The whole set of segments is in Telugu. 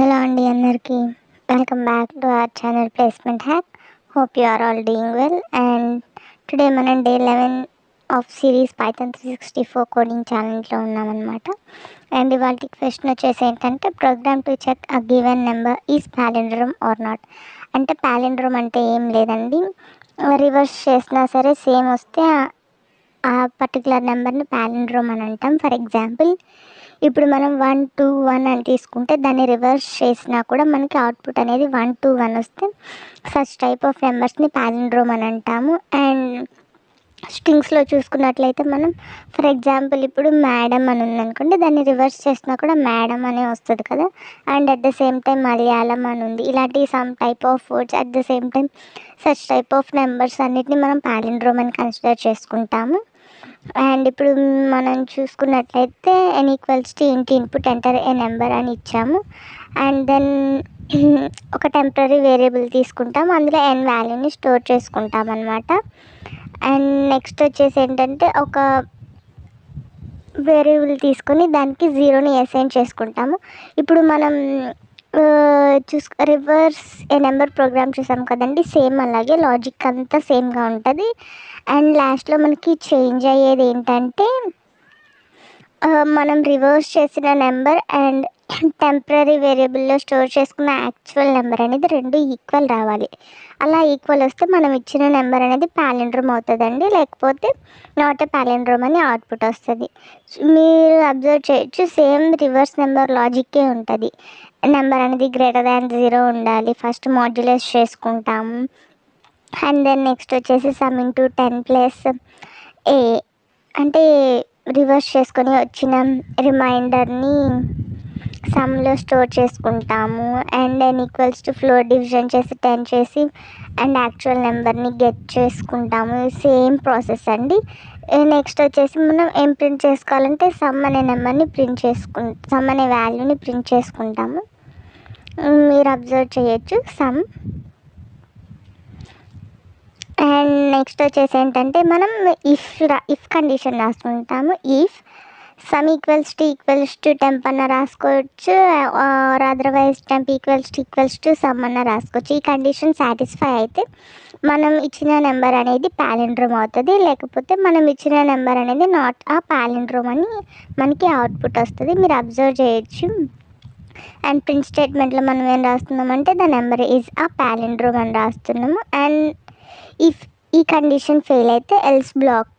హలో అండి అందరికీ welcome back to our channel placement hack. Hope you are all doing well. And today మనం day 11 of series python 364 coding ఛాలెంజ్లో ఉన్నామన్నమాట. అండ్ ఇవాళ క్వశ్చన్ వచ్చేసి ఏంటంటే program to check a given number is palindrome or not. అంటే పాలిండ్రోమ్ అంటే ఏం లేదండి, రివర్స్ చేసినా సరే సేమ్ వస్తే ఆ పర్టికులర్ నెంబర్ని పాలిండ్రోమ్ అని అంటాం. ఫర్ ఎగ్జాంపుల్, ఇప్పుడు మనం 1 2 1 అని తీసుకుంటే దాన్ని రివర్స్ చేసినా కూడా మనకి అవుట్పుట్ అనేది 1 2 1 వస్తే సచ్ టైప్ ఆఫ్ నెంబర్స్ని పాలిండ్రోమ్ అని అంటాము. అండ్ స్ట్రింగ్స్లో చూసుకున్నట్లయితే మనం ఫర్ ఎగ్జాంపుల్ ఇప్పుడు మేడం అని ఉందనుకోండి, దాన్ని రివర్స్ చేసినా కూడా మేడం అనే వస్తుంది కదా. And at the same time Malayalam అని ఉంది, ఇలాంటి some type of words at the same time such type of numbers అన్నిటిని మనం పాలిండ్రోమ్ అని కన్సిడర్ చేసుకుంటాము. అండ్ ఇప్పుడు మనం చూసుకున్నట్లయితే n ఈక్వల్స్ టు ఇంటి ఇన్పుట్ ఎంటర్ ఏ నెంబర్ అని ఇచ్చాము. అండ్ దెన్ ఒక టెంపరీ వేరియబుల్ తీసుకుంటాం, అందులో n వాల్యూని స్టోర్ చేసుకుంటాం అనమాట. అండ్ నెక్స్ట్ వచ్చేసి ఏంటంటే ఒక వేరియబుల్ తీసుకొని దానికి 0ని అసైన్ చేసుకుంటాము. ఇప్పుడు మనం రివర్స్ ఏ నెంబర్ ప్రోగ్రామ్ చేసాం కదండి, సేమ్ అలాగే లాజిక్ అంతా సేమ్గా ఉంటుంది. అండ్ లాస్ట్లో మనకి చేంజ్ అయ్యేది ఏంటంటే మనం రివర్స్ చేసిన నెంబర్ అండ్ టెంపరీ వేరియబుల్లో స్టోర్ చేసుకున్న యాక్చువల్ నెంబర్ అనేది రెండు ఈక్వల్ రావాలి. అలా ఈక్వల్ వస్తే మనం ఇచ్చిన నెంబర్ అనేది పాలిండ్రోమ్ అవుతుందండి, లేకపోతే నాట్ ఏ పాలిండ్రోమ్ అని అవుట్పుట్ వస్తుంది. మీరు అబ్జర్వ్ చేయొచ్చు, సేమ్ రివర్స్ నెంబర్ లాజిక్కే ఉంటుంది. నెంబర్ అనేది గ్రేటర్ దాన్ 0 ఉండాలి, ఫస్ట్ మాడ్యులస్ చేసుకుంటాము. అండ్ దెన్ నెక్స్ట్ వచ్చేసి సమ్ ఇంటూ 10 ప్లస్ ఏ అంటే రివర్స్ చేసుకొని వచ్చిన రిమైండర్ని సమ్లో స్టోర్ చేసుకుంటాము. And n equals to floor division చేసి 10 చేసి అండ్ యాక్చువల్ నెంబర్ని గెట్ చేసుకుంటాము. సేమ్ ప్రాసెస్ అండి. నెక్స్ట్ వచ్చేసి మనం ఏం ప్రింట్ చేసుకోవాలంటే సమ్ అనే నెంబర్ని సమ్ అనే వాల్యూని ప్రింట్ చేసుకుంటాము. మీరు అబ్జర్వ్ చేయొచ్చు సమ్. అండ్ నెక్స్ట్ వచ్చేసి ఏంటంటే మనం ఇఫ్ కండిషన్ రాసుకుంటాము. If sum equals to temp అన్న రాసుకోవచ్చు, or otherwise temp equals to sum అన్న రాసుకోవచ్చు. ఈ కండిషన్ సాటిస్ఫై అయితే మనం ఇచ్చిన నెంబర్ అనేది పాలిండ్రోమ్ అవుతుంది, లేకపోతే మనం ఇచ్చిన నెంబర్ అనేది నాట్ ఆ పాలిండ్రోమ్ అని మనకి అవుట్పుట్ వస్తుంది. మీరు అబ్జర్వ్ చేయొచ్చు. అండ్ ప్రింట్ స్టేట్మెంట్లో మనం ఏం రాస్తున్నామంటే the number is a palindrome అని రాస్తున్నాము. అండ్ ఇఫ్ ఈ కండిషన్ ఫెయిల్ అయితే ఎల్స్ బ్లాక్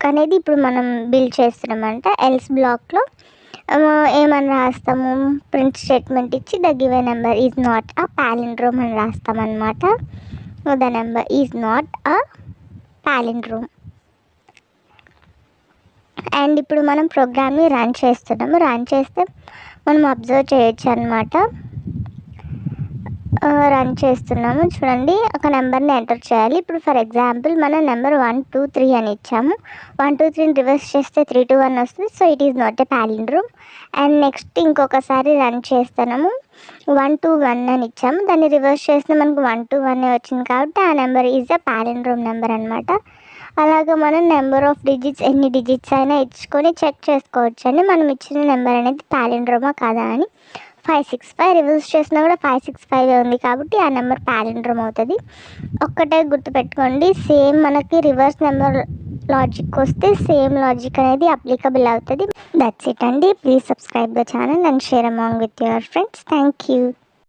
అనేది ఇప్పుడు మనం బిల్డ్ చేస్తున్నామంట. ఎల్స్ బ్లాక్లో ఏమని రాస్తాము, ప్రింట్ స్టేట్మెంట్ ఇచ్చి the given number is not a palindrome అని రాస్తామన్నమాట. The number is not a palindrome. And ఇప్పుడు మనం ప్రోగ్రామ్ని రన్ చేస్తున్నాము. రన్ చేస్తే మనం అబ్జర్వ్ చేయొచ్చు అనమాట. రన్ చేస్తున్నాము, చూడండి ఒక నెంబర్ని ఎంటర్ చేయాలి. ఇప్పుడు ఫర్ ఎగ్జాంపుల్ మనం నెంబర్ 1 2 3 అని ఇచ్చాము. 1 2 3ని రివర్స్ చేస్తే 3 2 1 వస్తుంది. So it is not a palindrome. And next ఇంకొకసారి రన్ చేస్తున్నాము. 1 2 1 అని ఇచ్చాము, దాన్ని రివర్స్ చేస్తే మనకు 1 2 1 వచ్చింది కాబట్టి ఆ number is a palindrome number అనమాట. అలాగే మనం నెంబర్ ఆఫ్ డిజిట్స్ ఎన్ని డిజిట్స్ అయినా ఇచ్చుకొని చెక్ చేసుకోవచ్చు అండి మనం ఇచ్చిన నెంబర్ అనేది పాలిండ్రోమా కాదా అని. 565 రివర్స్ చేసినా కూడా 565 ఉంది కాబట్టి ఆ నెంబర్ పాలిండ్రోమ్ అవుతుంది. ఒక్కటే గుర్తుపెట్టుకోండి, సేమ్ మనకి రివర్స్ నెంబర్ లాజిక్ వస్తే సేమ్ లాజిక్ అనేది అప్లికబుల్ అవుతుంది. దట్స్ ఇట్ అండి. Please subscribe the channel and share among with your friends. Thank you.